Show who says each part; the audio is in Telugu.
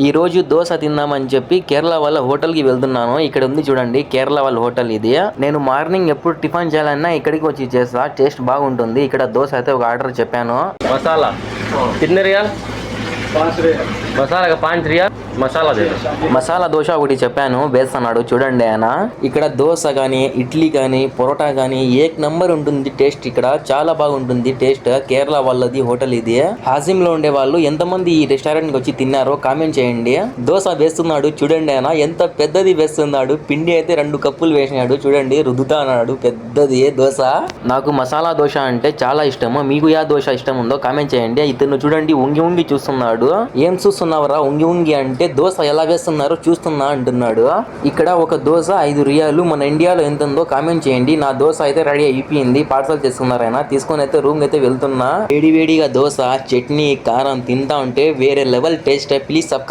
Speaker 1: ఈ రోజు దోశ తిందామని చెప్పి కేరళ వాళ్ళ హోటల్ కి వెళ్తున్నాను. ఇక్కడ ఉంది చూడండి కేరళ వాళ్ళ హోటల్ ఇది. నేను మార్నింగ్ ఎప్పుడు టిఫిన్ చేయాలన్నా ఇక్కడికి వచ్చి చేస్తా. టేస్ట్ బాగుంటుంది. ఇక్కడ దోశ అయితే ఒక ఆర్డర్ చెప్పాను. మసాలా కిतने रियाल 5 रियाल మసాలా 5 रियाल మసాలా మసాలా దోశ ఒకటి చెప్పాను వేస్తున్నాడు చూడండి ఆయన. ఇక్కడ దోశ గానీ ఇడ్లీ గానీ పొరోటా గానీ ఏక్ నంబర్ ఉంటుంది టేస్ట్. ఇక్కడ చాలా బాగుంటుంది టేస్ట్. కేరళ వాళ్ళది హోటల్ ఇది. హాజిమ్ లో ఉండే వాళ్ళు ఎంతమంది ఈ రెస్టారెంట్ కి వచ్చి తిన్నారో కామెంట్ చేయండి. దోశ వేస్తున్నాడు చూడండి ఆయన ఎంత పెద్దది వేస్తున్నాడు. పిండి అయితే 2 కప్పులు వేసినాడు చూడండి. రుద్దుతా అన్నాడు పెద్దది దోశ. నాకు మసాలా దోశ అంటే చాలా ఇష్టము. మీకు యా దోశ ఇష్టం ఉందో కామెంట్ చేయండి. ఇతను చూడండి ఉంగి ఉంగి చూస్తున్నాడు. ఏం చూస్తున్నావురా ఉంగి ఉంగి అంటే దోశ ఎలా వేస్తున్నారో చూస్తున్నా అంటున్నాడు. ఇక్కడ ఒక దోశ 5 రియాలు. మన ఇండియాలో ఎంత ఉందో కామెంట్ చేయండి. నా దోశ అయితే రెడీ అయిపోయింది. పార్సల్ చేసుకున్నారు ఆయన. తీసుకొని అయితే రూమ్ అయితే వెళ్తున్నా. వేడి వేడిగా దోశ చట్నీ కారం తింటా ఉంటే వేరే లెవెల్ టేస్ట్. Please subscribe.